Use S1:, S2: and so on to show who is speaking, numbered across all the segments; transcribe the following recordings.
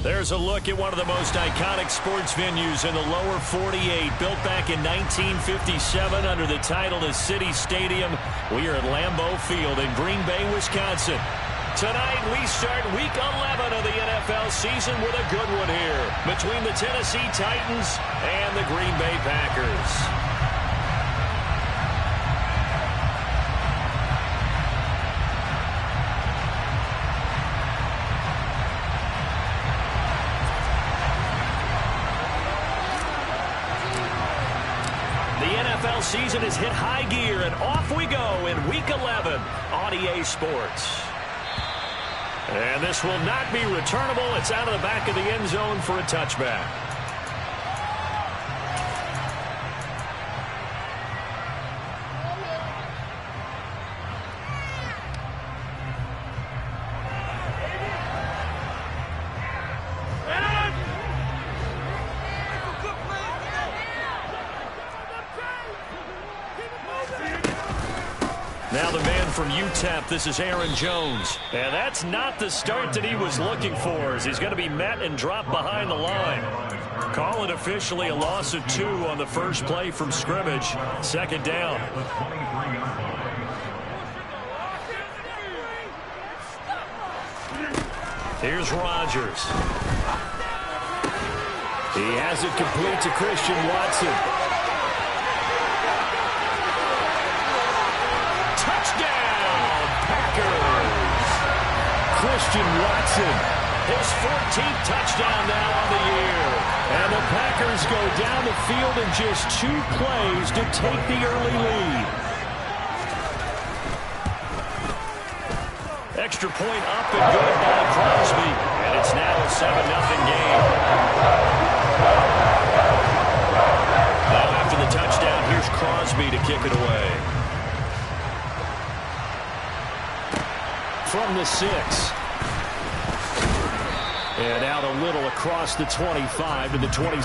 S1: There's a look at one of the most iconic sports venues in the lower 48, built back in 1957 under the title of City Stadium. We are at Lambeau Field in Green Bay, Wisconsin. Tonight, we start Week 11 of the NFL season with a good one here between the Tennessee Titans and the Green Bay Packers. NFL season has hit high gear, and off we go in Week 11 on EA Sports. And this will not be returnable. It's out of the back of the end zone for a touchback. Now the man from UTEP, this is Aaron Jones. And that's not the start that he was looking for, as he's going to be met and dropped behind the line. Call it officially a loss of 2 on the first play from scrimmage. Second down. Here's Rodgers. He has it complete to Christian Watson. Touchdown, Packers! Christian Watson, his 14th touchdown now on the year. And the Packers go down the field in just 2 plays to take the early lead. Extra point up and good by Crosby. And it's now a 7-0 game. Now after the touchdown, here's Crosby to kick it away. From the 6. And out a little across the 25 to the 20.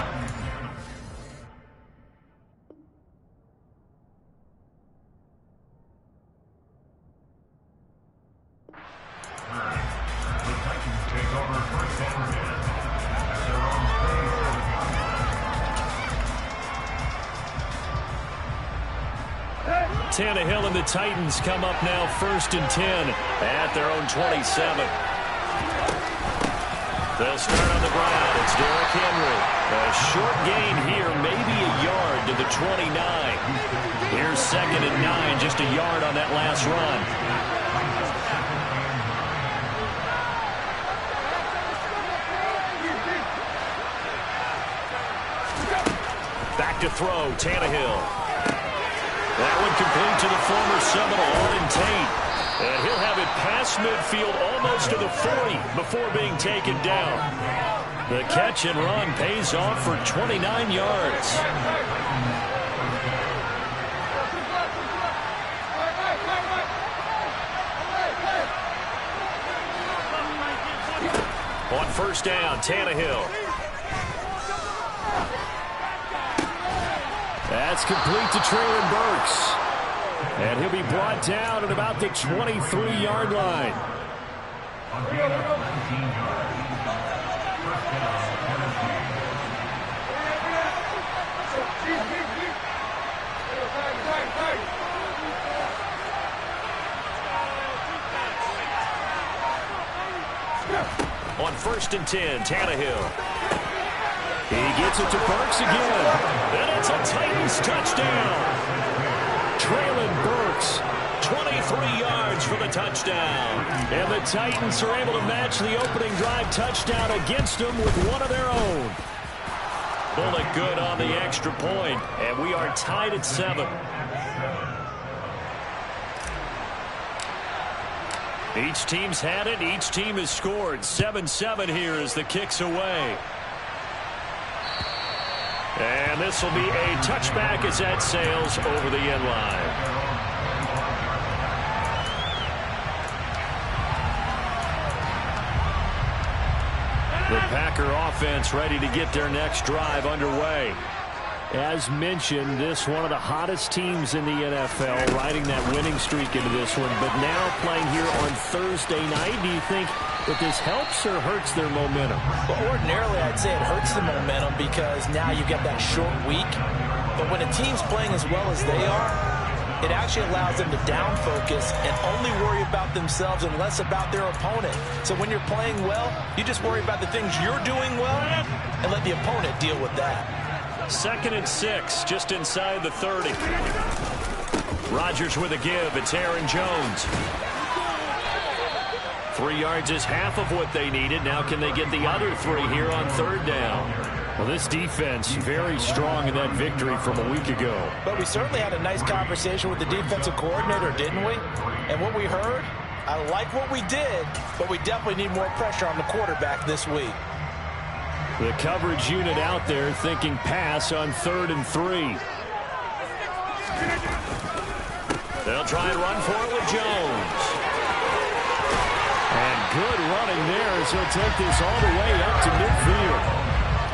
S1: Tannehill and the Titans come up now 1st and 10 at their own 27. They'll start on the ground. It's Derrick Henry. A short gain here, maybe a yard to the 29. Here's 2nd and 9, just a yard on that last run. Back to throw, Tannehill. That one complete to the former Seminole, Auden Tate. And he'll have it past midfield almost to the 40 before being taken down. The catch and run pays off for 29 yards. On 1st down, Tannehill. That's complete to Traylon Burks. And he'll be brought down at about the 23-yard line. On 1st and 10, Tannehill. He gets it to Burks again. And it's a Titans touchdown. Traylon Burks, 23 yards for the touchdown. And the Titans are able to match the opening drive touchdown against them with one of their own. Bullet good on the extra point, and we are tied at 7. Each team's had it. Each team has scored. 7-7 here as the kick's away. And this will be a touchback as that sails over the end line. The Packer offense ready to get their next drive underway. As mentioned, this one of the hottest teams in the NFL, riding that winning streak into this one, but now playing here on Thursday night. Do you think that this helps or hurts their momentum?
S2: Well, ordinarily, I'd say it hurts the momentum because now you get that short week. But when a team's playing as well as they are, it actually allows them to down focus and only worry about themselves and less about their opponent. So when you're playing well, you just worry about the things you're doing well and let the opponent deal with that.
S1: 2nd and 6, just inside the 30. Rodgers with a give. It's Aaron Jones. 3 yards is half of what they needed. Now can they get the other 3 here on 3rd down? Well, this defense very strong in that victory from a week ago.
S2: But we certainly had a nice conversation with the defensive coordinator, didn't we? And what we heard, I like what we did, but we definitely need more pressure on the quarterback this week.
S1: The coverage unit out there thinking pass on 3rd and 3. They'll try and run for it with Jones. And good running there as he'll take this all the way up to midfield.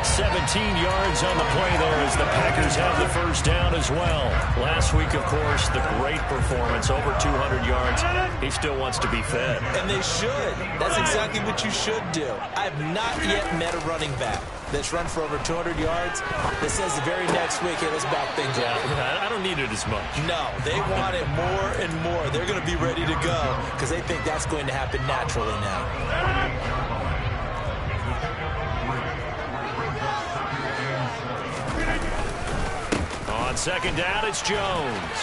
S1: 17 yards on the play there as the Packers have the 1st down as well. Last week, of course, the great performance, over 200 yards. He still wants to be fed.
S2: And they should. That's exactly what you should do. I have not yet met a running back that's run for over 200 yards that says the very next week, hey, let's back things up.
S1: I don't need it as much.
S2: No, they want it more and more. They're going to be ready to go because they think that's going to happen naturally now.
S1: On 2nd down, it's Jones.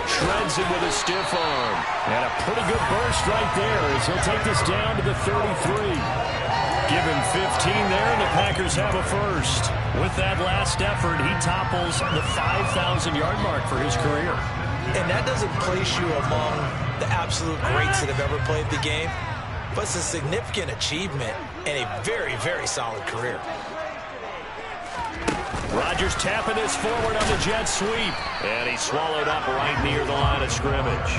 S1: Shreds him with a stiff arm. And a pretty good burst right there as he'll take this down to the 33. Give him 15 there, and the Packers have a 1st. With that last effort, he topples the 5,000-yard mark for his career.
S2: And that doesn't place you among the absolute greats that have ever played the game, but it's a significant achievement and a very, very solid career.
S1: Rodgers tapping this forward on the jet sweep. And he's swallowed up right near the line of scrimmage.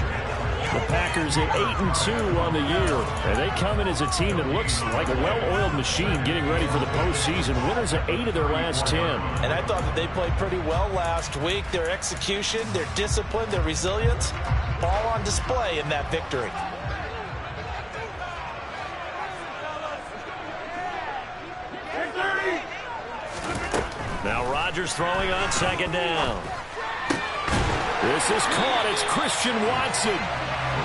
S1: The Packers at 8-2 on the year. And they come in as a team that looks like a well-oiled machine getting ready for the postseason. Winners of 8 of their last 10.
S2: And I thought that they played pretty well last week. Their execution, their discipline, their resilience, all on display in that victory.
S1: Now Rodgers throwing on 2nd down. This is caught. It's Christian Watson.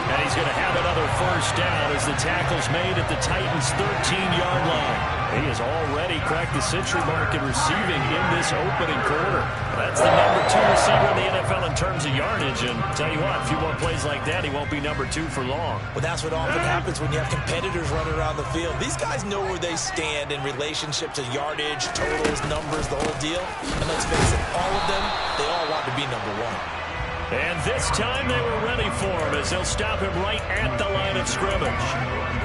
S1: And he's going to have another 1st down as the tackle's made at the Titans' 13-yard line. He has already cracked the century mark in receiving in this opening quarter. That's the number 2 receiver in the NFL in terms of yardage. And tell you what, a few more plays like that, he won't be number 2 for long.
S2: Well, that's what often happens when you have competitors running around the field. These guys know where they stand in relationship to yardage, totals, numbers, the whole deal. And let's face it, all of them, they all want to be number 1.
S1: And this time they were ready for him as they'll stop him right at the line of scrimmage.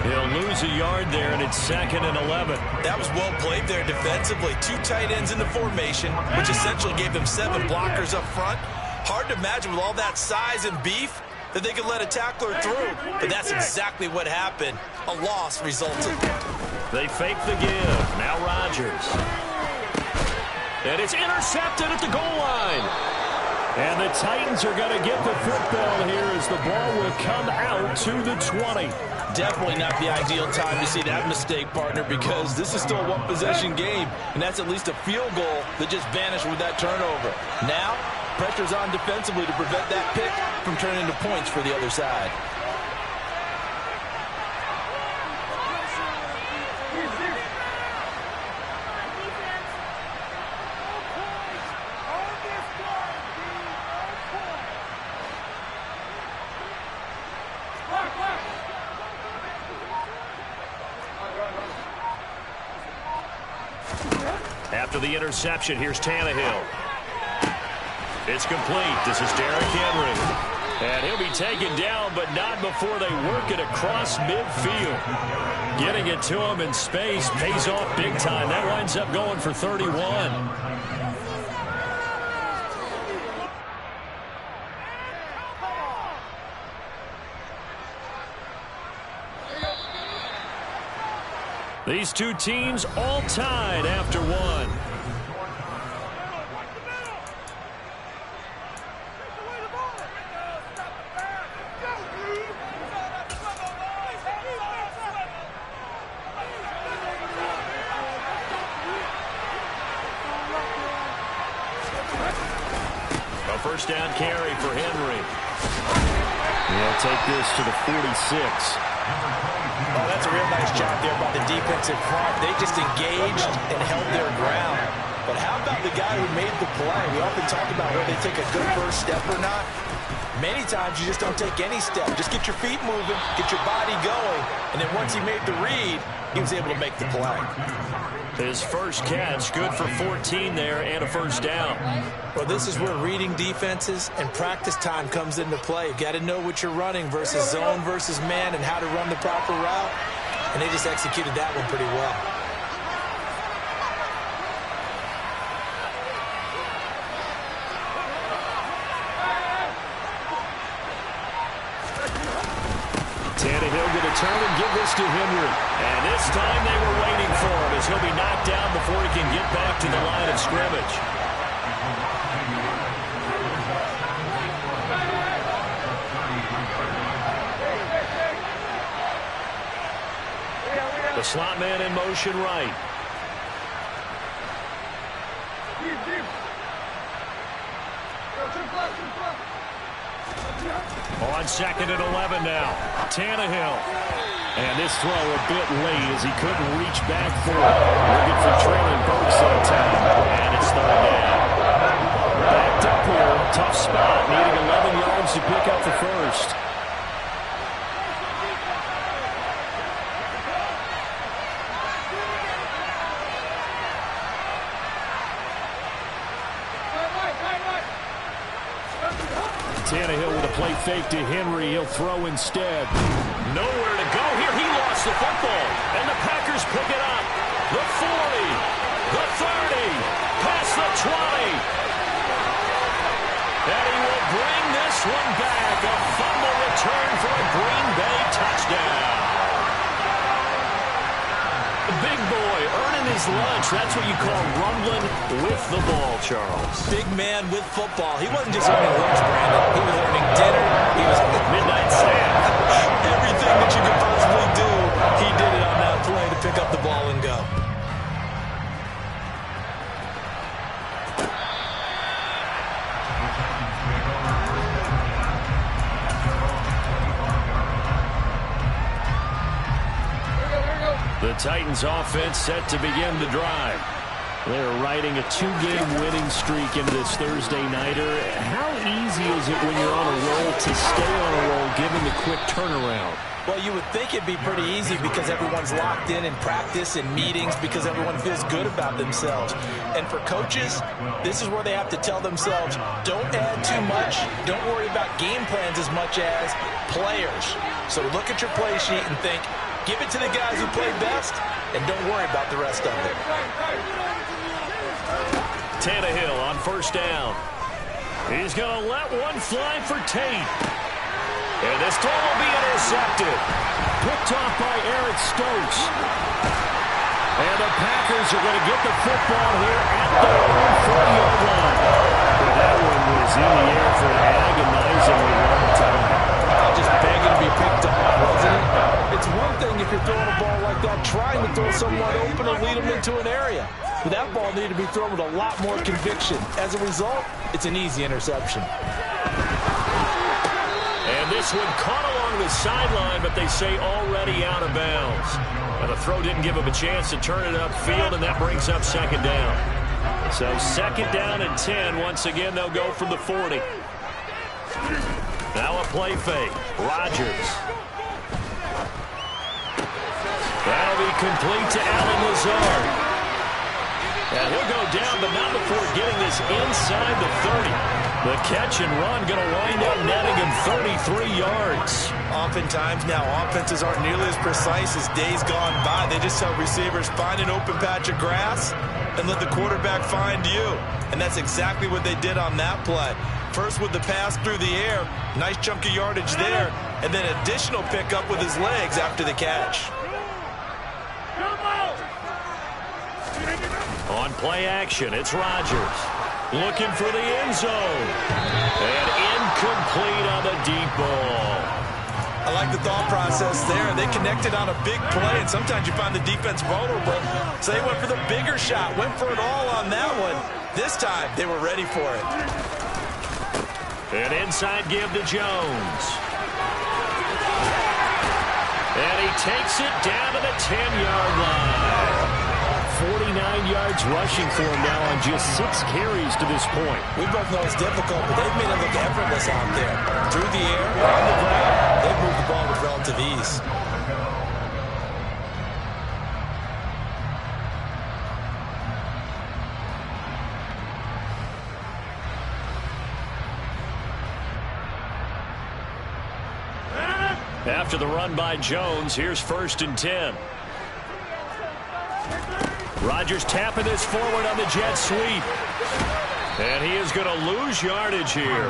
S1: He'll lose a yard there, and it's 2nd and 11.
S2: That was well played there defensively. 2 tight ends in the formation, which essentially gave them 7 blockers up front. Hard to imagine with all that size and beef that they could let a tackler through. But that's exactly what happened. A loss resulted.
S1: They fake the give. Now Rodgers. And it's intercepted at the goal line. And the Titans are going to get the football here as the ball will come out to the 20.
S2: Definitely not the ideal time to see that mistake, partner, because this is still a one-possession game, and that's at least a field goal that just vanished with that turnover. Now, pressure's on defensively to prevent that pick from turning into points for the other side.
S1: After the interception, here's Tannehill. It's complete. This is Derrick Henry. And he'll be taken down, but not before they work it across midfield. Getting it to him in space pays off big time. That winds up going for 31. These two teams all tied after one. first down carry for Henry. He'll take this to the 46.
S2: Oh, that's a real nice job there by the defensive front. They just engaged and held their ground. But how about the guy who made the play? We often talk about whether they take a good first step or not. Many times you just don't take any step. Just get your feet moving, get your body going, and then once he made the read, he was able to make the play.
S1: His first catch, good for 14 there and a first down.
S2: Well, this is where reading defenses and practice time comes into play. You got to know what you're running versus zone versus man and how to run the proper route. And they just executed that one pretty well.
S1: Tannehill going to turn and give this to Henry. And this time they were waiting for him as he'll be knocked down before he can get back to the line of scrimmage. The slot man in motion right. On 2nd and 11 now. Tannehill. And this throw a bit late as he couldn't reach back for it. Looking for Traylon Burks on time. And it's 3rd down. Backed up here. Tough spot. Needing 11 yards to pick up the first. Tannehill with a play fake to Henry. He'll throw instead. Nowhere to go here. He lost the football. And the Packers pick it up. The 40. The 30. Past the 20. And he will bring this one back. A fumble return for a Green Bay touchdown. Big boy earning his lunch. That's what you call rumbling with the ball, Charles.
S2: Big man with football. He wasn't just earning lunch, Brandon. He was earning dinner. He was at the midnight snack. Everything that you could possibly do, he did it on that play to pick up the ball and go.
S1: The Titans offense set to begin the drive. They're riding a 2-game winning streak into this Thursday nighter. How easy is it when you're on a roll to stay on a roll given the quick turnaround?
S2: Well, you would think it'd be pretty easy because everyone's locked in practice and meetings because everyone feels good about themselves. And for coaches, this is where they have to tell themselves, don't add too much. Don't worry about game plans as much as players. So look at your play sheet and think, give it to the guys who play best, and don't worry about the rest of it.
S1: Tannehill on 1st down. He's going to let one fly for Tate. And this throw will be intercepted. Picked off by Eric Stokes. And the Packers are going to get the football here at their own 40-yard line. But that one was in the air for an agonizingly long time.
S2: Just begging to be picked off, wasn't it? It's one thing if you're throwing a ball like that, trying to throw someone open and lead them into an area. But that ball needed to be thrown with a lot more conviction. As a result, it's an easy interception.
S1: And this one caught along the sideline, but they say already out of bounds. And the throw didn't give him a chance to turn it upfield, and that brings up 2nd down. So 2nd down and 10. Once again, they'll go from the 40. Now a play fake. Rodgers. That'll be complete to Allen Lazard. And he'll go down, but not before getting this inside the 30. The catch and run going to wind up netting him 33 yards.
S2: Oftentimes now, offenses aren't nearly as precise as days gone by. They just tell receivers, find an open patch of grass and let the quarterback find you. And that's exactly what they did on that play. First with the pass through the air, nice chunk of yardage there, and then additional pickup with his legs after the catch.
S1: On play action, it's Rodgers. Looking for the end zone. And incomplete on the deep ball.
S2: I like the thought process there. They connected on a big play, and sometimes you find the defense vulnerable. So they went for the bigger shot, went for it all on that one. This time, they were ready for it.
S1: An inside give to Jones. And he takes it down to the 10-yard line. 49 yards rushing for him now on just 6 carries to this point.
S2: We both know it's difficult, but they've made it look effortless out there. Through the air, on the ground, they've moved the ball with relative ease.
S1: After the run by Jones, here's 1st and 10. Rodgers tapping this forward on the jet sweep. And he is going to lose yardage here.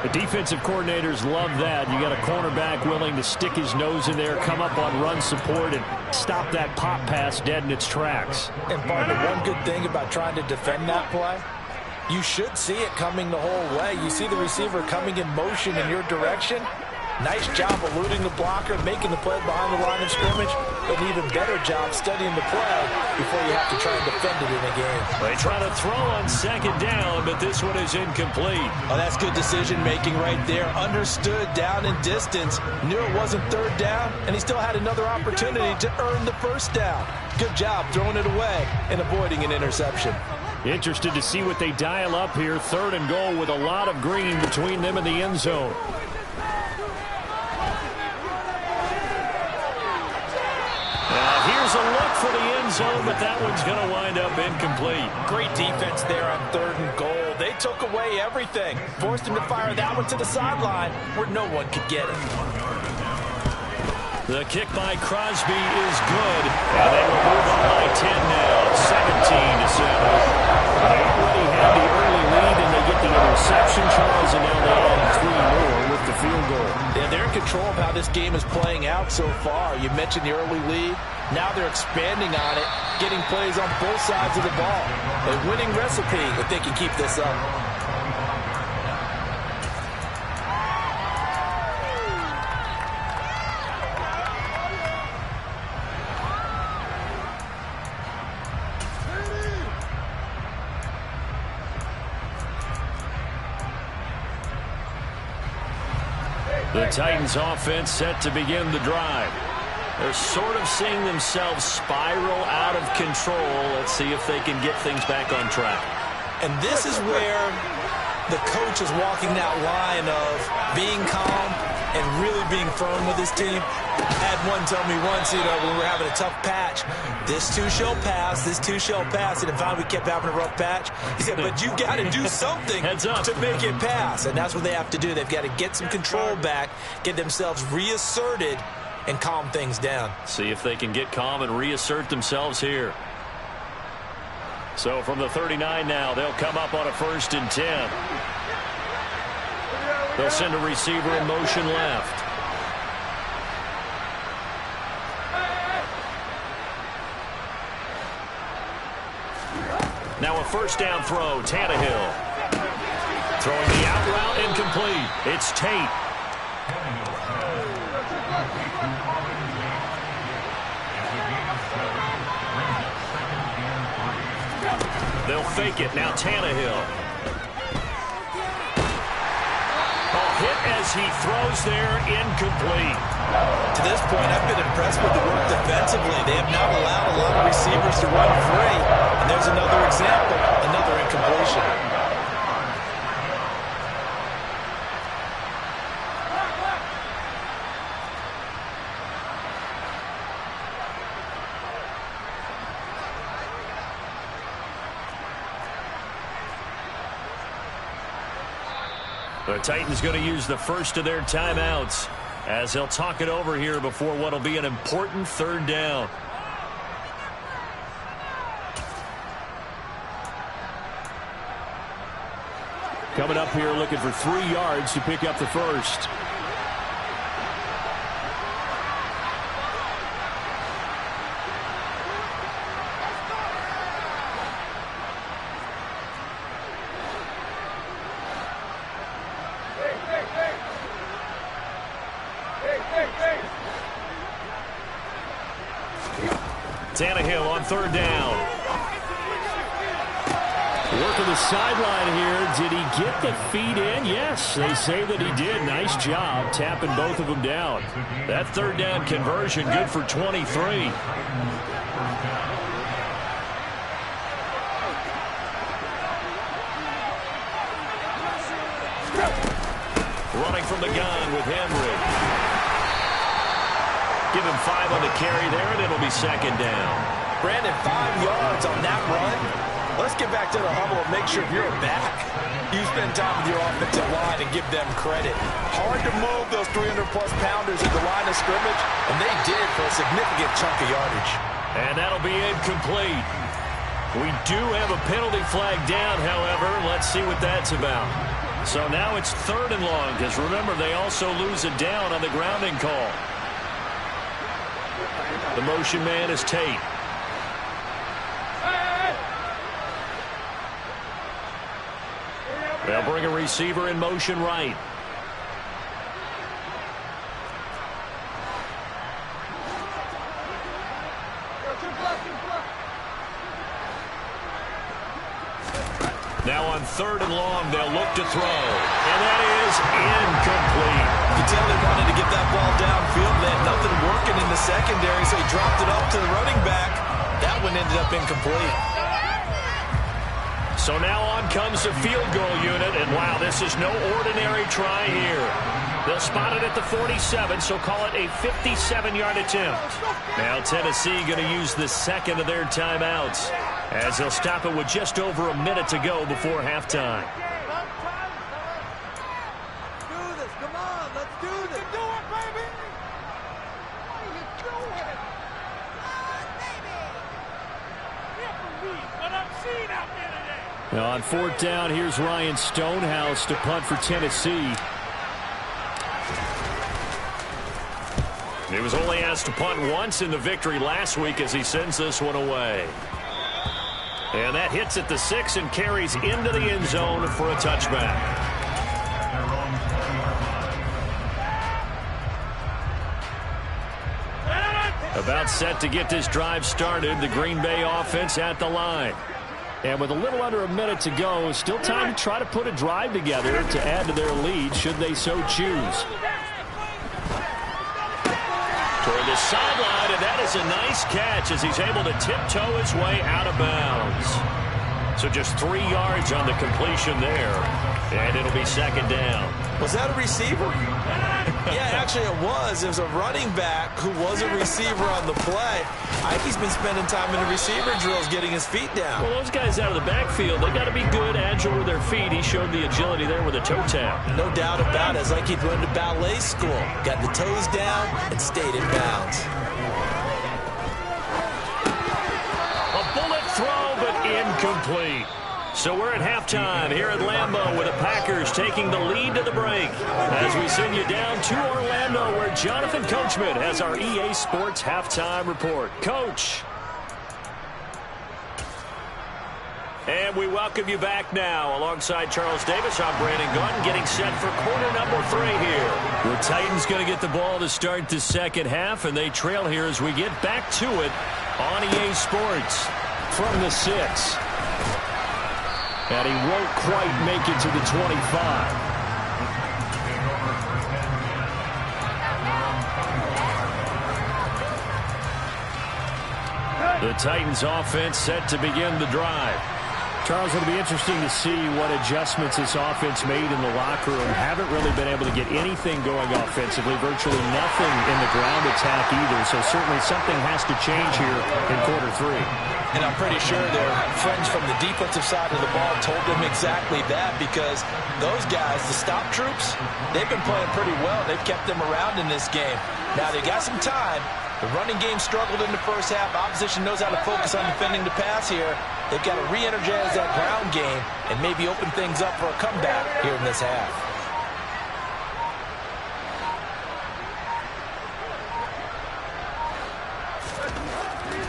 S1: The defensive coordinators love that. You got a cornerback willing to stick his nose in there, come up on run support, and stop that pop pass dead in its tracks.
S2: And partner, one good thing about trying to defend that play, you should see it coming the whole way. You see the receiver coming in motion in your direction. Nice job eluding the blocker, making the play behind the line of scrimmage, but an even better job studying the play before you have to try and defend it in a game.
S1: They try to throw on 2nd down, but this one is incomplete.
S2: Oh, that's good decision-making right there. Understood down in distance, knew it wasn't 3rd down, and he still had another opportunity to earn the 1st down. Good job throwing it away and avoiding an interception.
S1: Interested to see what they dial up here. 3rd and goal with a lot of green between them and the end zone. Here's a look for the end zone, but that one's going to wind up incomplete.
S2: Great defense there on 3rd and goal. They took away everything. Forced him to fire that one to the sideline where no one could get it.
S1: The kick by Crosby is good. And they will move on by 10 now. 17-7. They already had the early lead, and they get the interception, Charles, and now they add 3 more with the field goal.
S2: Yeah, they're in control of how this game is playing out so far. You mentioned the early lead. Now they're expanding on it, getting plays on both sides of the ball. A winning recipe if they can keep this up.
S1: The Titans offense set to begin the drive. They're sort of seeing themselves spiral out of control. Let's see if they can get things back on track.
S2: And this is where the coach is walking that line of being calm and really being firm with his team. I had one tell me once, when we were having a tough patch, this too shall pass, this too shall pass. And finally we kept having a rough patch. He said, but you got to do something to make it pass. And that's what they have to do. They've got to get some control back, get themselves reasserted, and calm things down.
S1: See if they can get calm and reassert themselves here. So from the 39 now, they'll come up on a 1st and 10. They'll send a receiver in motion left. Now a 1st down throw, Tannehill. Throwing the out route incomplete. It's Tate. They'll fake it. Now Tannehill. Hit as he throws there, incomplete.
S2: To this point, I've been impressed with the work defensively. They have not allowed a lot of receivers to run free. And there's another example, another incompletion.
S1: The Titans going to use the first of their timeouts as they'll talk it over here before what will be an important 3rd down. Coming up here looking for 3 yards to pick up the first. Tannehill on 3rd down. Working the sideline here. Did he get the feet in? Yes, they say that he did. Nice job tapping both of them down. That third down conversion good for 23. Running from the gun with Henry. Give him 5 on the carry there, and it'll be second down.
S2: Brandon, 5 yards on that run. Let's get back to the huddle and make sure you're back. You spend time with your offensive line and give them credit. Hard to move those 300-plus pounders at the line of scrimmage, and they did for a significant chunk of yardage.
S1: And that'll be incomplete. We do have a penalty flag down, however. Let's see what that's about. So now it's 3rd and long, because remember, they also lose a down on the grounding call. The motion man is Tate. They'll bring a receiver in motion right. Now on 3rd and long, they'll look to throw. And that is incomplete.
S2: You can tell they wanted to get that ball downfield. They had nothing working in the secondary, so he dropped it up to the running back. That one ended up incomplete.
S1: So now on comes the field goal unit, and wow, this is no ordinary try here. They'll spot it at the 47, so call it a 57-yard attempt. Now Tennessee going to use the second of their timeouts, as they'll stop it with just over a minute to go before halftime. Now on 4th down, here's Ryan Stonehouse to punt for Tennessee. He was only asked to punt once in the victory last week as he sends this one away. And that hits at the 6 and carries into the end zone for a touchback. About set to get this drive started, the Green Bay offense at the line. And with a little under a minute to go, still time to try to put a drive together to add to their lead should they so choose. Toward the sideline, and that is a nice catch as he's able to tiptoe his way out of bounds. So just 3 yards on the completion there, and it'll be second down.
S2: Was that a receiver? Yeah, actually it was. It was a running back who was a receiver on the play. I think he's been spending time in the receiver drills getting his feet down.
S1: Well, those guys out of the backfield, they got to be good, agile with their feet. He showed the agility there with a toe tap.
S2: No doubt about it. It's like he'd run to ballet school. Got the toes down and stayed in bounds.
S1: A bullet throw, but incomplete. So we're at halftime here at Lambeau with the Packers taking the lead to the break. As we send you down to Orlando where Jonathan Coachman has our EA Sports halftime report. Coach. And we welcome you back now. Alongside Charles Davis, I'm Brandon Gaudin getting set for quarter number 3 here. The Titans going to get the ball to start the second half, and they trail here as we get back to it on EA Sports from the 6. And he won't quite make it to the 25. The Titans offense set to begin the drive. Charles, it'll be interesting to see what adjustments this offense made in the locker room. Haven't really been able to get anything going offensively, virtually nothing in the ground attack either. So certainly something has to change here in quarter 3.
S2: And I'm pretty sure their friends from the defensive side of the ball told them exactly that, because those guys, the stop troops, they've been playing pretty well. They've kept them around in this game. Now they got some time. The running game struggled in the first half. Opposition knows how to focus on defending the pass here. They've got to re-energize that ground game and maybe open things up for a comeback here in this half.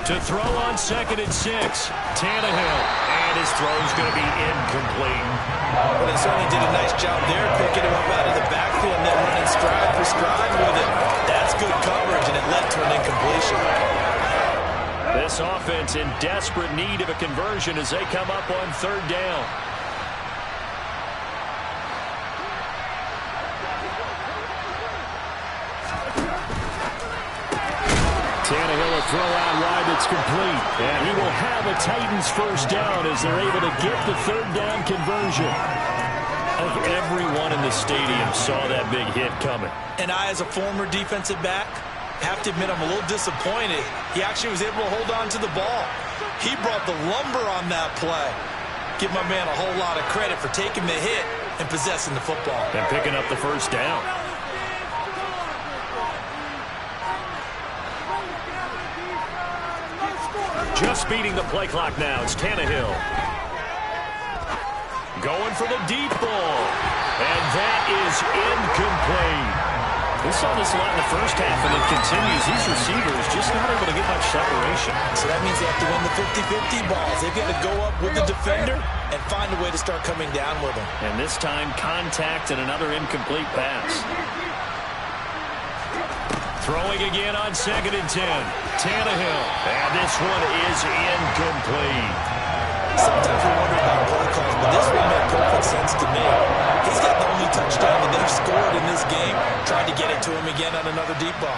S1: To throw on 2nd and 6, Tannehill, and his throw is going to be incomplete.
S2: But they certainly did a nice job there, picking him up out of the backfield and then running stride for stride with it. That's good coverage, and it led to an incompletion.
S1: This this offense in desperate need of a conversion as they come up on third down. Tannehill a throw out wide that's complete. And he will have a Titans first down as they're able to get the third down conversion. I think everyone in the stadium saw that big hit coming.
S2: And I, as a former defensive back, have to admit I'm a little disappointed. He actually was able to hold on to the ball. He brought the lumber on that play. Give my man a whole lot of credit for taking the hit and possessing the football.
S1: And picking up the first down. Just beating the play clock now. It's Tannehill. Going for the deep ball. And that is incomplete. We saw this a lot in the first half, and it continues. These receivers just not able to get much separation.
S2: So that means they have to win the 50-50 balls. They've got to go up with the defender and find a way to start coming down with them.
S1: And this time, contact and another incomplete pass. Throwing again on 2nd and 10. Tannehill. And this one is incomplete.
S2: Sometimes we wonder about play calls, but this one made perfect sense to me. He's got the only touchdown that they've scored in this game. Tried to get it to him again on another deep ball.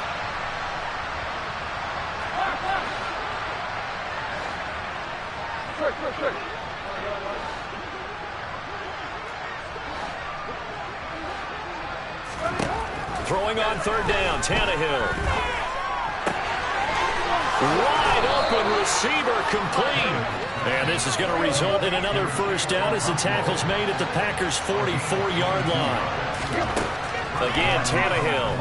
S1: Throwing on third down, Tannehill. Wide open receiver complete. And this is going to result in another first down as the tackle's made at the Packers' 44-yard line. Again, Tannehill.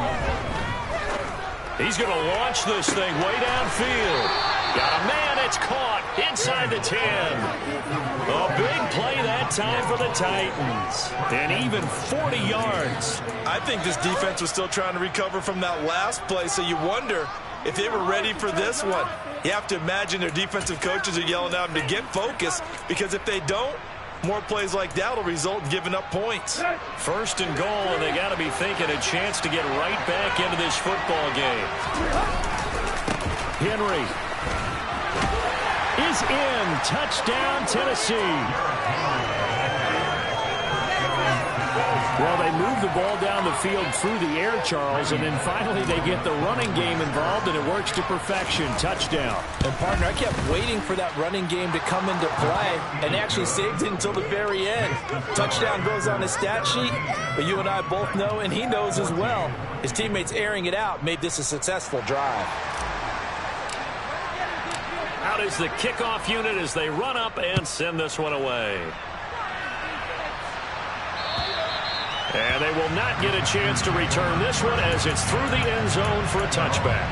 S1: He's going to launch this thing way downfield. Got a man, it's caught inside the 10. A big play that time for the Titans. And even 40 yards.
S2: I think this defense was still trying to recover from that last play, so you wonder if they were ready for this one. You have to imagine their defensive coaches are yelling at them to get focused, because if they don't, more plays like that will result in giving up points.
S1: First and goal, and they got to be thinking a chance to get right back into this football game. Henry is in. Touchdown, Tennessee. Well, they move the ball down the field through the air, Charles, and then finally they get the running game involved, and it works to perfection. Touchdown.
S2: And, partner, I kept waiting for that running game to come into play, and actually saved it until the very end. Touchdown goes on his stat sheet, but you and I both know, and he knows as well, his teammates airing it out made this a successful drive.
S1: Out is the kickoff unit as they run up and send this one away. And they will not get a chance to return this one as it's through the end zone for a touchback.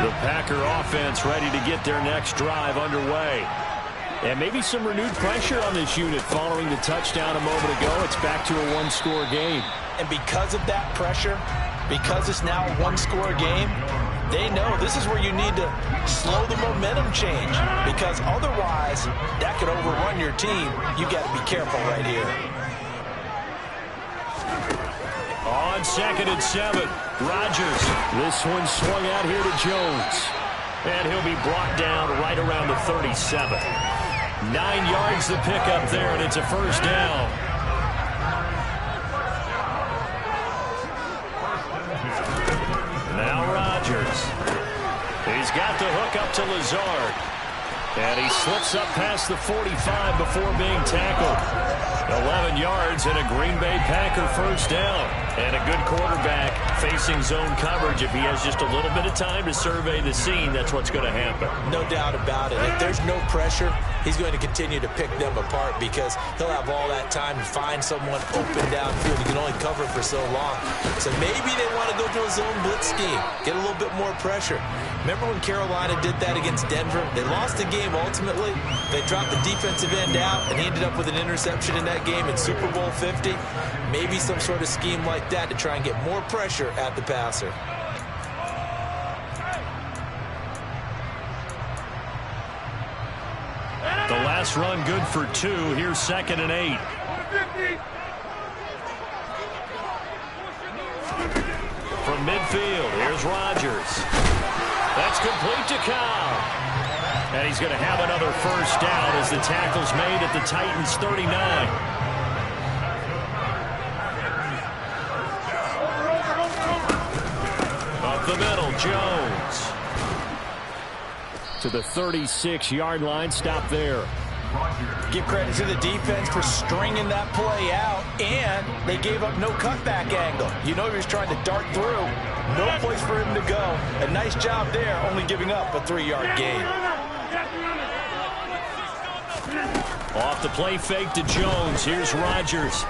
S1: The Packer offense ready to get their next drive underway. And maybe some renewed pressure on this unit following the touchdown a moment ago. It's back to a one-score game.
S2: And because of that pressure, because it's now a one-score game, they know this is where you need to slow the momentum change, because otherwise that could overrun your team. You got to be careful right here.
S1: On 2nd and 7, Rodgers. This one swung out here to Jones. And he'll be brought down right around the 37. 9 yards to pick up there, and it's a first down. Now Rodgers. He's got the hook up to Lazard. And he slips up past the 45 before being tackled. 11 yards and a Green Bay Packer first down. And a good quarterback facing zone coverage. If he has just a little bit of time to survey the scene, that's what's going to happen.
S2: No doubt about it. If there's no pressure, he's going to continue to pick them apart, because he'll have all that time to find someone open downfield. He can only cover for so long. So maybe they want to go to a zone blitz scheme, get a little bit more pressure. Remember when Carolina did that against Denver? They lost the game ultimately. They dropped the defensive end out, and he ended up with an interception in that game in Super Bowl 50. Maybe some sort of scheme like that to try and get more pressure at the passer.
S1: Pass run good for 2. Here's 2nd and 8. From midfield, here's Rodgers. That's complete to Kyle. And he's going to have another first down as the tackle's made at the Titans' 39. Up the middle, Jones. To the 36-yard line. Stop there.
S2: Give credit to the defense for stringing that play out, and they gave up no cutback angle. You know he was trying to dart through. No place for him to go. A nice job there, only giving up a 3-yard gain.
S1: Off the play fake to Jones. Here's Rodgers.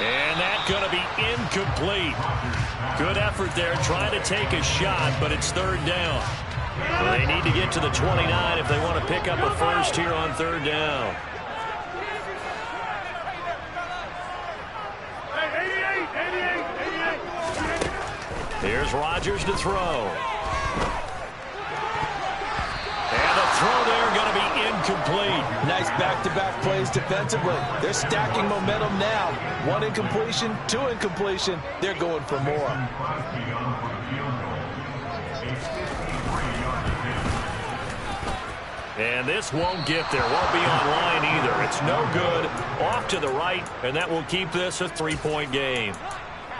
S1: And that's going to be incomplete. Good effort there trying to take a shot, but it's 3rd down. They need to get to the 29 if they want to pick up a first here on 3rd down. Here's Rodgers to throw. And the throw there going to be incomplete.
S2: Nice back-to-back plays defensively. They're stacking momentum now. 1 incompletion, 2 incompletion. They're going for more.
S1: And this won't get there. Won't be online either. It's no good. Off to the right, and that will keep this a 3-point game.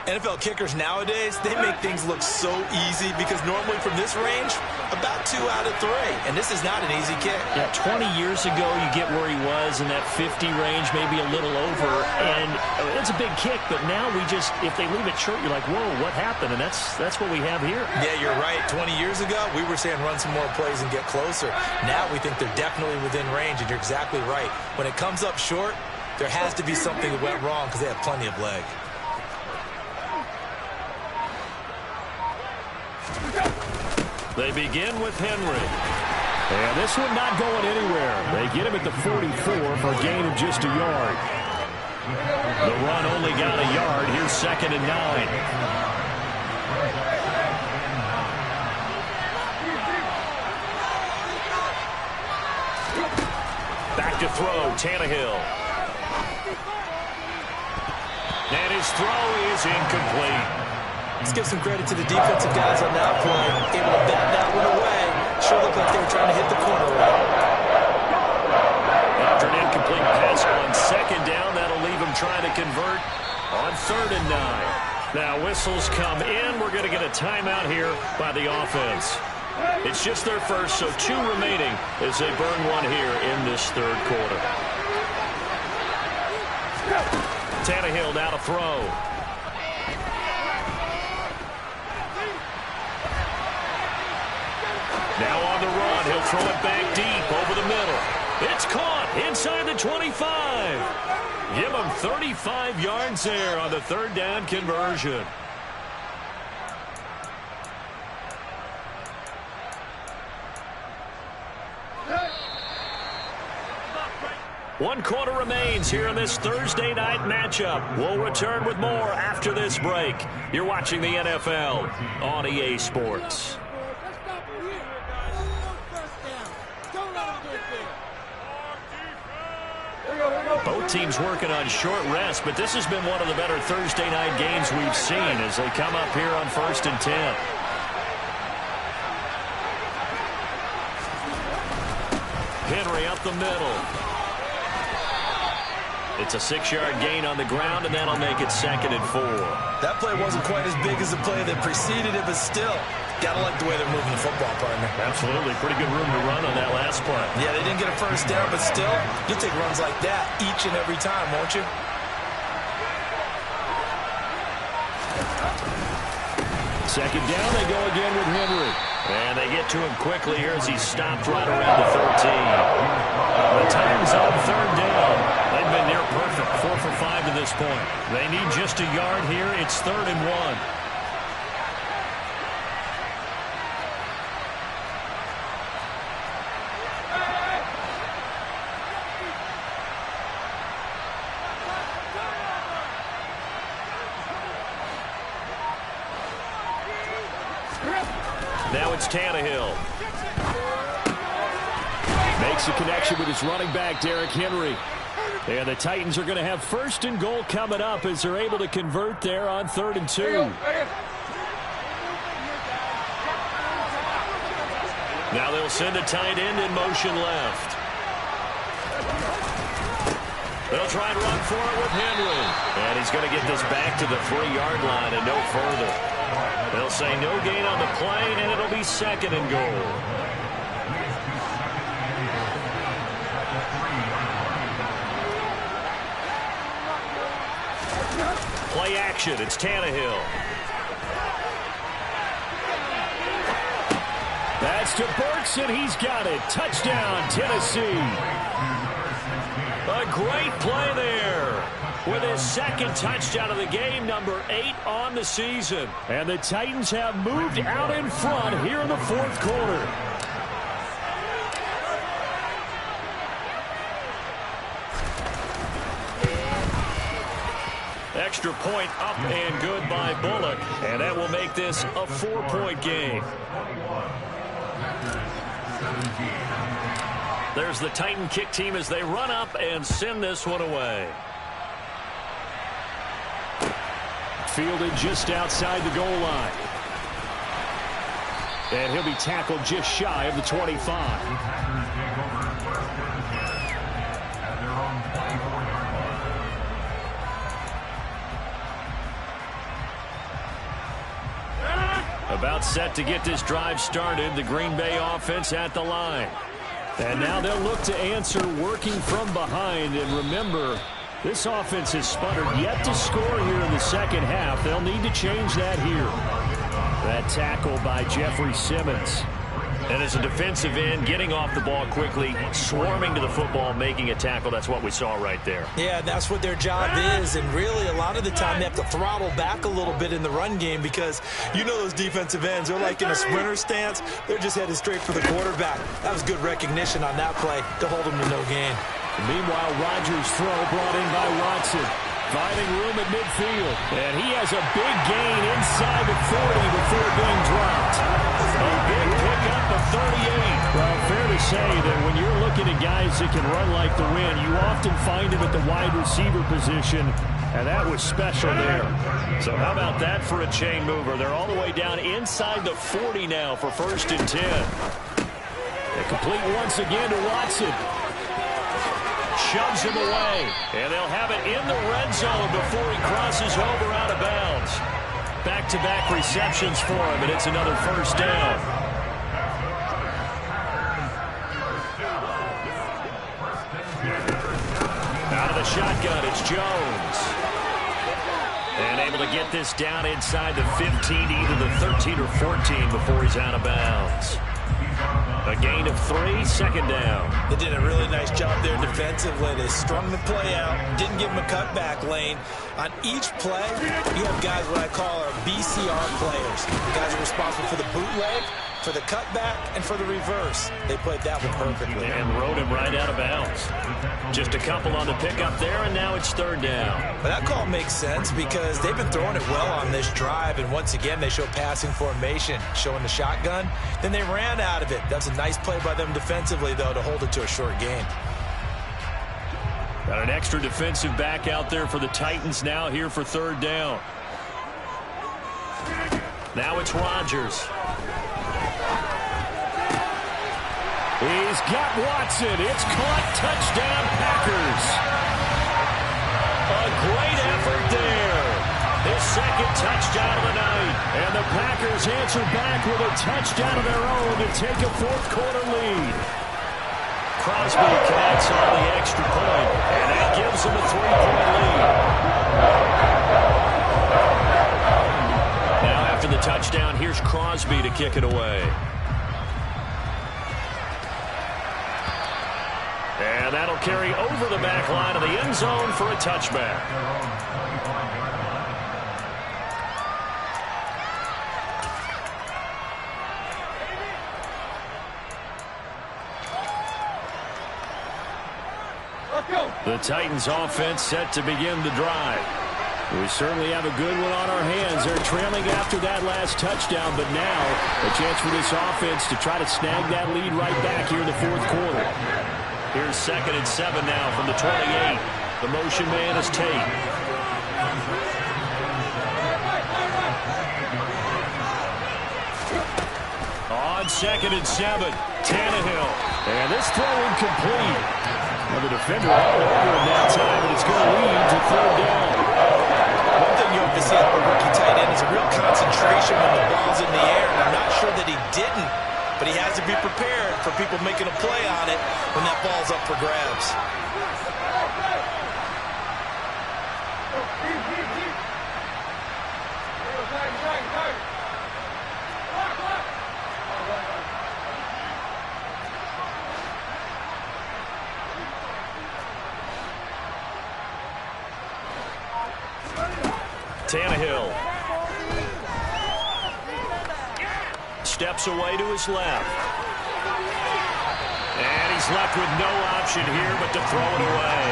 S2: NFL kickers nowadays, they make things look so easy because normally from this range, about 2 out of 3. And this is not an easy kick.
S1: Yeah, 20 years ago, you get where he was in that 50 range, maybe a little over. And it's a big kick, but now we just, if they leave it short, you're like, whoa, what happened? And that's what we have here.
S2: Yeah, you're right. 20 years ago, we were saying run some more plays and get closer. Now we think they're definitely within range, and you're exactly right. When it comes up short, there has to be something that went wrong because they have plenty of leg.
S1: They begin with Henry. And this one not going anywhere. They get him at the 44 for a gain of just a yard. The run only got a yard. Here's 2nd and 9. Back to throw, Tannehill. And his throw is incomplete.
S2: Let's give some credit to the defensive guys on that play. Able to bat that one away. Sure looked like they were trying to hit the corner right.
S1: After an incomplete pass on 2nd down, that'll leave him trying to convert on 3rd and 9. Now whistles come in. We're going to get a timeout here by the offense. It's just their first, so 2 remaining as they burn one here in this 3rd quarter. Tannehill now to throw. Now on the run, he'll throw it back deep over the middle. It's caught inside the 25. Give him 35 yards there on the 3rd down conversion. One quarter remains here in this Thursday night matchup. We'll return with more after this break. You're watching the NFL on EA Sports. Both teams working on short rest, but this has been one of the better Thursday night games we've seen as they come up here on 1st and 10. Henry up the middle. It's a 6-yard gain on the ground, and that'll make it 2nd and 4.
S2: That play wasn't quite as big as the play that preceded it, but still, gotta like the way they're moving the football, partner.
S1: Absolutely. Pretty good room to run on that last play.
S2: Yeah, they didn't get a first down, but still, you'll take runs like that each and every time, won't you?
S1: Second down, they go again with Henry. And they get to him quickly here as he's stopped right around the 13. The Titans on 3rd down. They've been near perfect, 4 for 5 to this point. They need just a yard here. It's 3rd and 1. Now it's Tannehill. Makes a connection with his running back, Derrick Henry. And the Titans are going to have 1st and goal coming up as they're able to convert there on 3rd and 2. Now they'll send a tight end in motion left. They'll try and run for it with Henry. And he's going to get this back to the 3-yard line and no further. They'll say no gain on the play, and it'll be 2nd and goal. Play action. It's Tannehill. That's to Burks, and he's got it. Touchdown, Tennessee. A great play there with his 2nd touchdown of the game, number 8 on the season. And the Titans have moved out in front here in the 4th quarter. Extra point up and good by Bullock, and that will make this a 4-point game. There's the Titan kick team as they run up and send this one away. Fielded just outside the goal line. And he'll be tackled just shy of the 25. About set to get this drive started. The Green Bay offense at the line. And now they'll look to answer working from behind. And remember, this offense has sputtered yet to score here in the 2nd half. They'll need to change that here. That tackle by Jeffrey Simmons. And as a defensive end, getting off the ball quickly, swarming to the football, making a tackle. That's what we saw right there.
S2: Yeah, that's what their job is. And really, a lot of the time, they have to throttle back a little bit in the run game because you know those defensive ends, they're like in a sprinter stance. They're just headed straight for the quarterback. That was good recognition on that play to hold them to no gain.
S1: Meanwhile, Rodgers' throw brought in by Watson. Finding room at midfield. And he has a big gain inside the 40 before being dropped. A big pickup of 38. Well, fair to say that when you're looking at guys that can run like the wind, you often find him at the wide receiver position, and that was special there. So how about that for a chain mover? They're all the way down inside the 40 now for 1st and 10. They complete once again to Watson. Shoves him away, and they'll have it in the red zone before he crosses over out of bounds. Back-to-back receptions for him, and it's another 1st down. Out of the shotgun, it's Jones. And able to get this down inside the 15, either the 13 or 14 before he's out of bounds. A gain of 3, 2nd down.
S2: They did a really nice job there defensively. They strung the play out, didn't give him a cutback lane. On each play, you have guys what I call our BCR players. The guys are responsible for the bootleg, for the cutback, and for the reverse. They played that one perfectly.
S1: And rode him right out of bounds. Just a couple on the pickup there, and now it's 3rd down.
S2: But that call makes sense because they've been throwing it well on this drive, and once again, they show passing formation, showing the shotgun. Then they ran out of it. That's a nice play by them defensively, though, to hold it to a short gain.
S1: Got an extra defensive back out there for the Titans now here for 3rd down. Now it's Rodgers. He's got Watson. It's caught. Touchdown, Packers. A great effort there. His 2nd touchdown of the night. And the Packers answer back with a touchdown of their own to take a 4th quarter lead. Crosby connects on the extra point, and that gives them a 3-point lead. Now after the touchdown, here's Crosby to kick it away. And that'll carry over the back line of the end zone for a touchback. The Titans offense set to begin the drive. We certainly have a good one on our hands. They're trailing after that last touchdown, but now a chance for this offense to try to snag that lead right back here in the fourth quarter. Here's 2nd and 7 now from the 28. The motion man is Tate. On 2nd and 7, Tannehill. And this throw incomplete. Now the defender all over him that time, and it's going to lead to 3rd down.
S2: One thing you have to see out of a rookie tight end is a real concentration when the ball's in the air. And I'm not sure that he didn't, but he has to be prepared for people making a play on it when that ball's up for grabs.
S1: Tannehill steps away to his left. And he's left with no option here but to throw it away.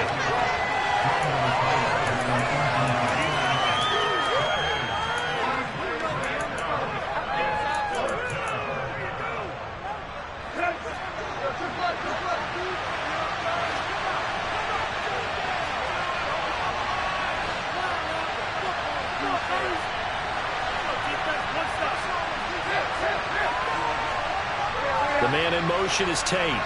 S1: The man in motion is Tate.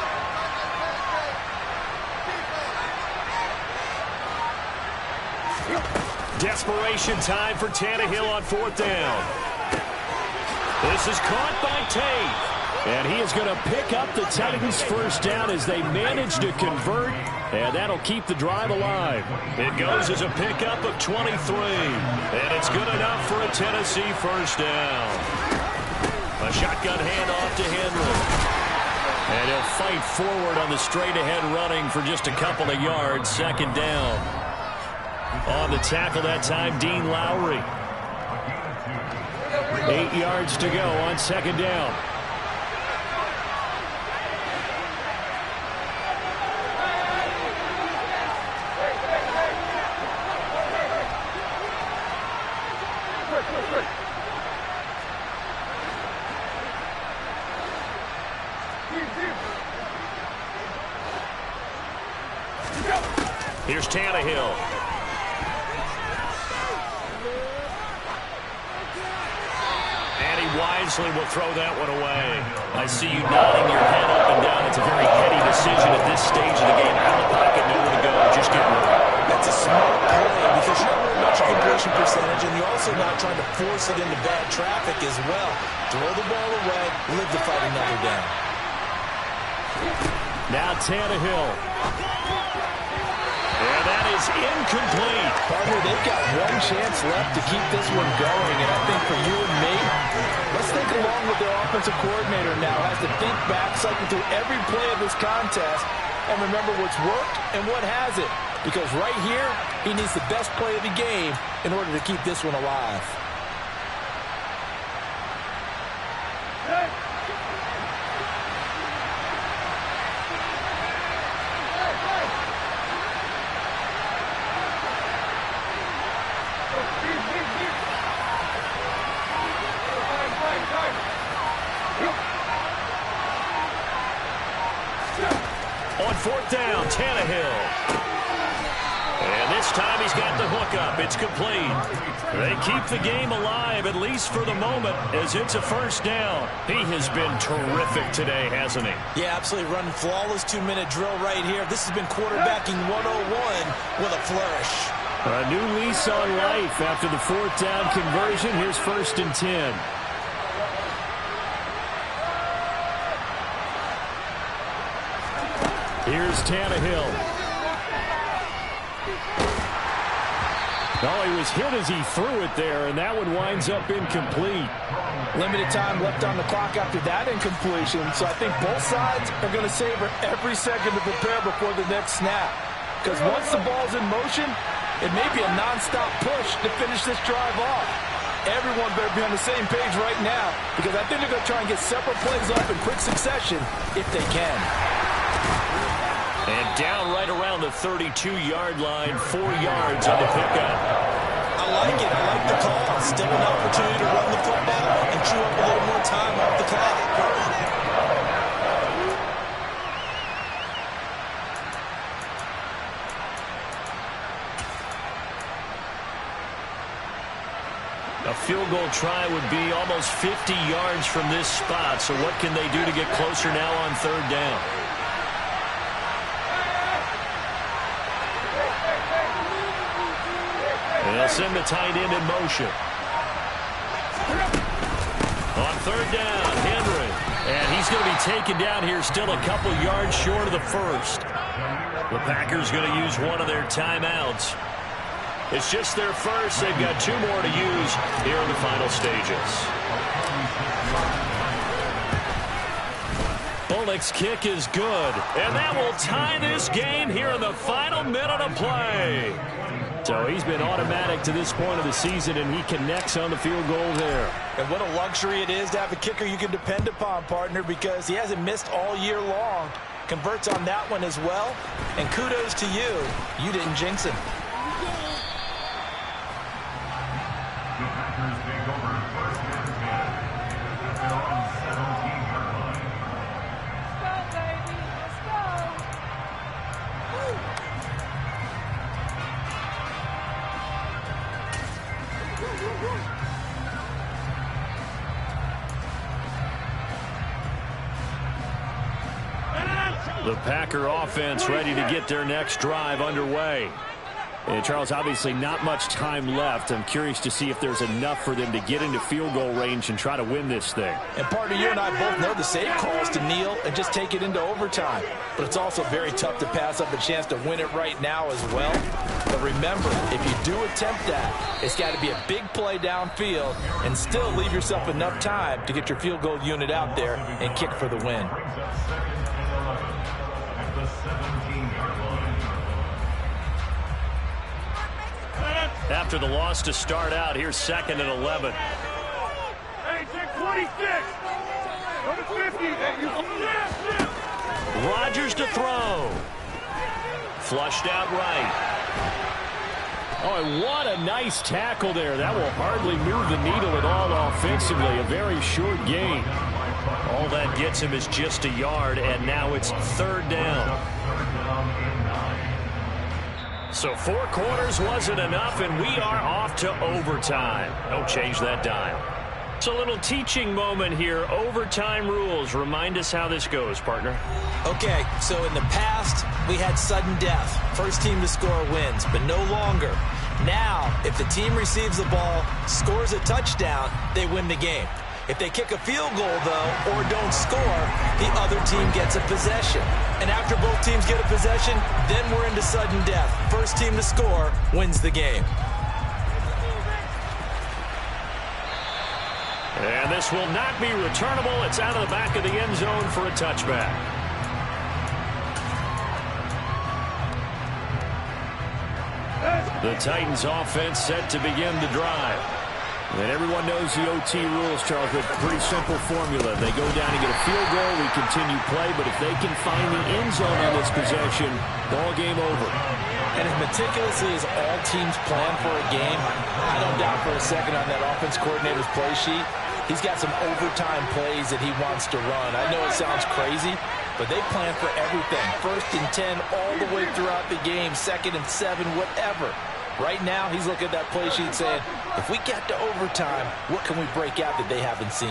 S1: Desperation time for Tannehill on 4th down. This is caught by Tate. And he is going to pick up the Titans' 1st down as they manage to convert. And that'll keep the drive alive. It goes as a pickup of 23. And it's good enough for a Tennessee 1st down. A shotgun handoff to Henry. And he'll fight forward on the straight-ahead running for just a couple of yards. 2nd down. On the tackle that time, Dean Lowry. 8 yards to go on 2nd down. Here's Tannehill. And he wisely will throw that one away. I see you nodding your head up and down. It's a very heady decision at this stage of the game. Out of the pocket, nowhere to go. Just get rid of it.
S2: That's a smart play because you're not worried about your completion percentage, and you're also not trying to force it into bad traffic as well. Throw the ball away, live to fight another down.
S1: Now Tannehill. And that is incomplete.
S2: Partner, they've got one chance left to keep this one going, and I think for you and me, let's think along with their offensive coordinator now. Has to think back, cycle through every play of this contest, and remember what's worked and what hasn't. Because right here, he needs the best play of the game in order to keep this one alive.
S1: On 4th down, Tannehill. And this time he's got the hookup. It's complete. They keep the game alive, at least for the moment, as it's a 1st down. He has been terrific today, hasn't he?
S2: Yeah, absolutely running flawless 2-minute drill right here. This has been quarterbacking 101 with a flourish.
S1: A new lease on life after the 4th down conversion. Here's 1st and 10. Here's Tannehill. Oh, he was hit as he threw it there, and that one winds up incomplete.
S2: Limited time left on the clock after that incompletion, so I think both sides are going to savor every second to prepare before the next snap. Because once the ball's in motion, it may be a nonstop push to finish this drive off. Everyone better be on the same page right now, because I think they're going to try and get several plays off in quick succession if they can.
S1: And down right around the 32-yard line, 4 yards on the pickup.
S2: I like it. I like the call. Still an opportunity to run the football and chew up a little more time off the clock.
S1: A field goal try would be almost 50 yards from this spot. So what can they do to get closer now on third down? They'll send the tight end in motion. On third down, Henry. And he's going to be taken down here, still a couple yards short of the first. The Packers going to use one of their timeouts. It's just their first. They've got two more to use here in the final stages. Bullock's kick is good. And that will tie this game here in the final minute of play. So he's been automatic to this point of the season, and he connects on the field goal there.
S2: And what a luxury it is to have a kicker you can depend upon, partner, because he hasn't missed all year long. Converts on that one as well. And kudos to you. You didn't jinx him.
S1: The Packer offense ready to get their next drive underway. And Charles, obviously not much time left. I'm curious to see if there's enough for them to get into field goal range and try to win this thing.
S2: And partner, you and I both know the safe call is to kneel and just take it into overtime. But it's also very tough to pass up a chance to win it right now as well. But remember, if you do attempt that, it's got to be a big play downfield and still leave yourself enough time to get your field goal unit out there and kick for the win.
S1: After the loss to start out, here's 2nd and 11.
S3: Hey, check 26. Go to 50.
S1: Rodgers to throw. Flushed out right. Oh, and what a nice tackle there. That will hardly move the needle at all offensively. A very short gain. All that gets him is just a yard, and now it's third down. So 4 quarters wasn't enough, and we are off to overtime. Don't change that dial. It's a little teaching moment here. Overtime rules. Remind us how this goes, partner.
S2: Okay, so in the past, we had sudden death. First team to score wins, but no longer. Now, if the team receives the ball, scores a touchdown, they win the game. If they kick a field goal, though, or don't score, the other team gets a possession. And after both teams get a possession, then we're into sudden death. First team to score wins the game.
S1: And this will not be returnable. It's out of the back of the end zone for a touchback. The Titans offense set to begin the drive. And everyone knows the OT rules, Charles, but pretty simple formula. They go down and get a field goal, we continue play, but if they can find the end zone on this possession, ball game over.
S2: And as meticulously as all teams plan for a game, I don't doubt for a second on that offense coordinator's play sheet, he's got some overtime plays that he wants to run. I know it sounds crazy, but they plan for everything. 1st and 10 all the way throughout the game, 2nd and 7, whatever. Right now, he's looking at that play sheet saying, if we get to overtime, what can we break out that they haven't seen?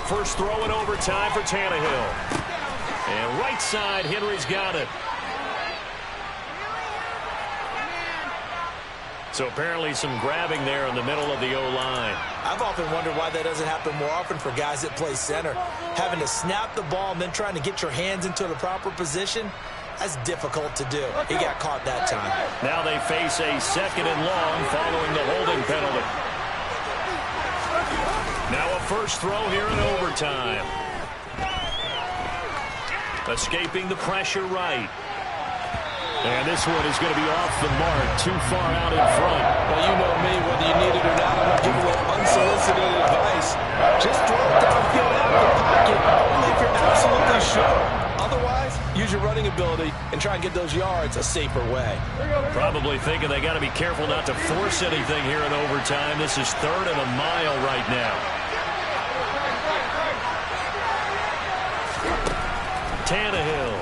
S1: First throw in overtime for Tannehill. And right side, Henry's got it. So apparently some grabbing there in the middle of the O-line.
S2: I've often wondered why that doesn't happen more often for guys that play center. Having to snap the ball and then trying to get your hands into the proper position, that's difficult to do. He got caught that time.
S1: Now they face a 2nd and long following the holding penalty. Now a first throw here in overtime. Escaping the pressure right. And this one is going to be off the mark, too far out in front.
S2: Well, you know me, whether you need it or not, I'm going to give you a little unsolicited advice. Just throw it downfield out of the pocket, only if you're absolutely sure. Otherwise, use your running ability and try and get those yards a safer way.
S1: Probably thinking they got to be careful not to force anything here in overtime. This is 3rd and a mile right now. Tannehill.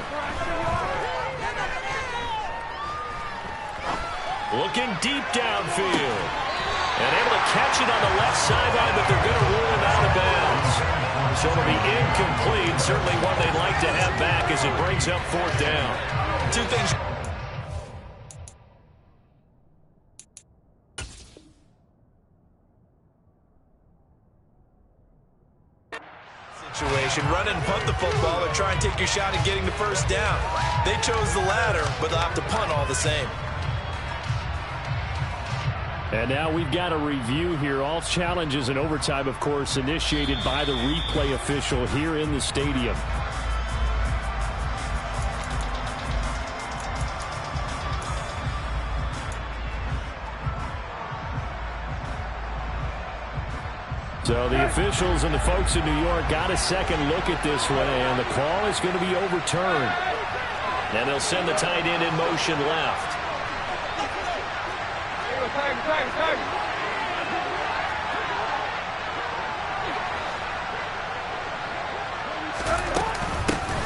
S1: Looking deep downfield. And able to catch it on the left sideline, but they're going to rule him out of bounds. So it'll be incomplete. Certainly one they'd like to have back as it brings up 4th down.
S2: Two things. Situation. Run and punt the football or try and take your shot at getting the first down. They chose the latter, but they'll have to punt all the same.
S1: And now we've got a review here. All challenges in overtime, of course, initiated by the replay official here in the stadium. So the officials and the folks in New York got a second look at this one, and the call is going to be overturned. And they'll send the tight end in motion left.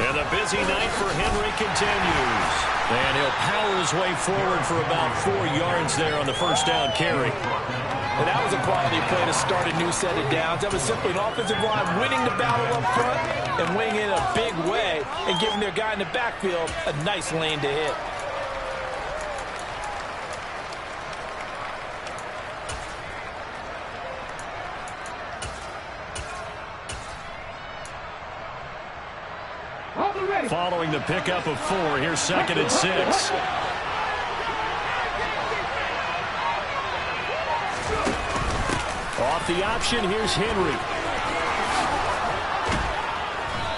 S1: And the busy night for Henry continues. And he'll power his way forward for about 4 yards there on the first down carry.
S2: And that was a quality play to start a new set of downs. That was simply an offensive line winning the battle up front and winning it in a big way and giving their guy in the backfield a nice lane to hit.
S1: Following the pickup of 4, here's 2nd and 6. Off the option, here's Henry.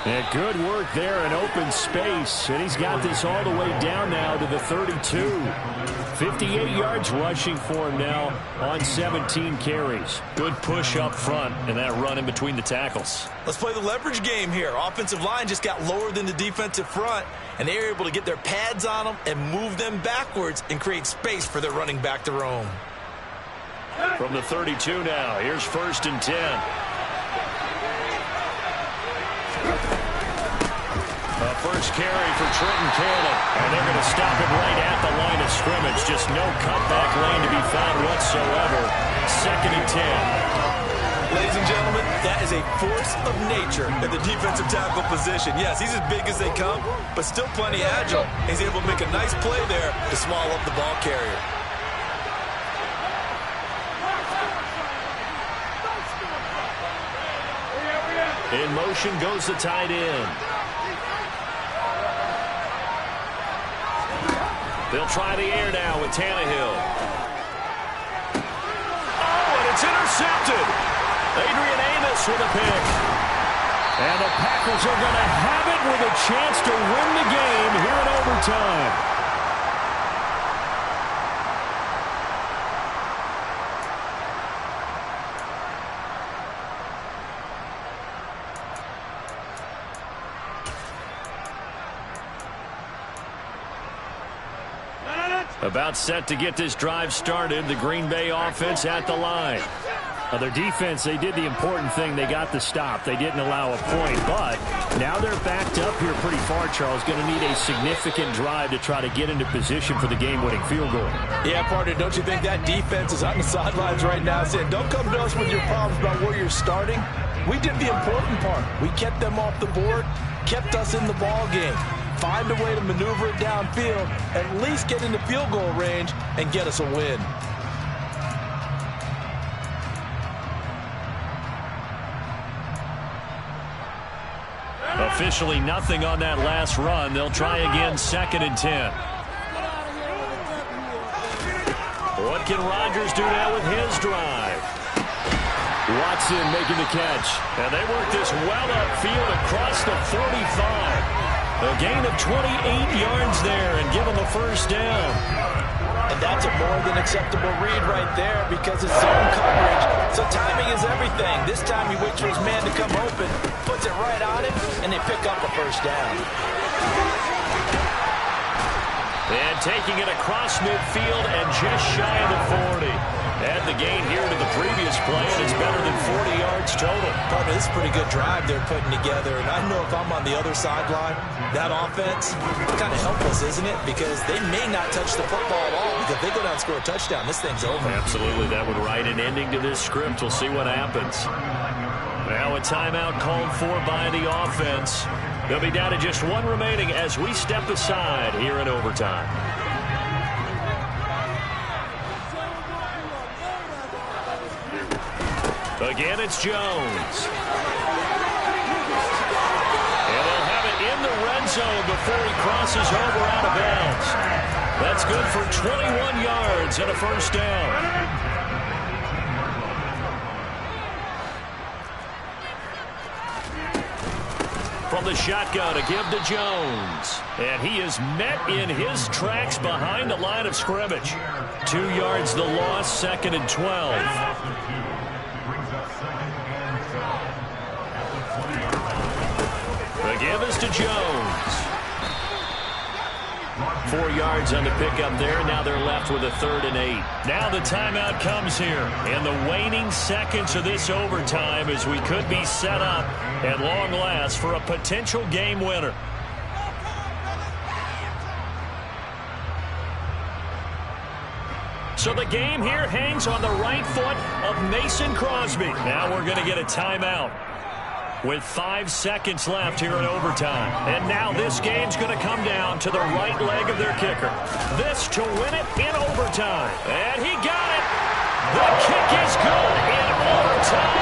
S1: And good work there in open space. And he's got this all the way down now to the 32. 58 yards rushing for him now on 17 carries. Good push up front and that run in between the tackles.
S2: Let's play the leverage game here. Offensive line just got lower than the defensive front, and they were able to get their pads on them and move them backwards and create space for their running back to roam.
S1: From the 32 now, here's 1st and 10. A first carry for Trenton Cannon. And they're going to stop it right at the line of scrimmage. Just no cutback lane to be found whatsoever. 2nd and 10.
S2: Ladies and gentlemen, that is a force of nature at the defensive tackle position. Yes, he's as big as they come, but still plenty agile. He's able to make a nice play there to small up the ball carrier.
S1: In motion goes the tight end. They'll try the air now with Tannehill. Oh, and it's intercepted. Adrian Amos with a pick. And the Packers are going to have it with a chance to win the game here in overtime. About set to get this drive started. The Green Bay offense at the line. Now their defense, they did the important thing. They got the stop. They didn't allow a point, but now they're backed up here pretty far, Charles. Going to need a significant drive to try to get into position for the game-winning field goal.
S2: Yeah, partner, don't you think that defense is on the sidelines right now saying, don't come to us with your problems about where you're starting? We did the important part. We kept them off the board, kept us in the ball game. Find a way to maneuver it downfield, at least get into field goal range, and get us a win.
S1: Officially nothing on that last run. They'll try again, 2nd and 10. What can Rodgers do now with his drive? Watson making the catch. And they work this well upfield across the 45. A gain of 28 yards there and give them a first down.
S2: And that's a more than acceptable read right there because it's zone coverage. So timing is everything. This time he waits for his man to come open, puts it right on him, and they pick up a first down.
S1: And taking it across midfield and just shy of the 40. Add the gain here to the previous play, and it's better than 40 yards total.
S2: Partner, this is a pretty good drive they're putting together. And I know if I'm on the other sideline, that offense, kind of helpless, isn't it? Because they may not touch the football at all. Because if they go down and score a touchdown, this thing's over.
S1: Absolutely. That would write an ending to this script. We'll see what happens. Now a timeout called for by the offense. They'll be down to just one remaining as we step aside here in overtime. Again, it's Jones. And they'll have it in the red zone before he crosses over out of bounds. That's good for 21 yards and a first down. From the shotgun, a give to Jones. And he is met in his tracks behind the line of scrimmage. 2 yards the loss, 2nd and 12. The give is to Jones. 4 yards on the pickup there. Now they're left with a 3rd and 8. Now the timeout comes here. In the waning seconds of this overtime as we could be set up at long last for a potential game winner. So the game here hangs on the right foot of Mason Crosby. Now we're going to get a timeout with 5 seconds left here in overtime. And now this game's going to come down to the right leg of their kicker. This to win it in overtime. And he got it. The kick is good in overtime.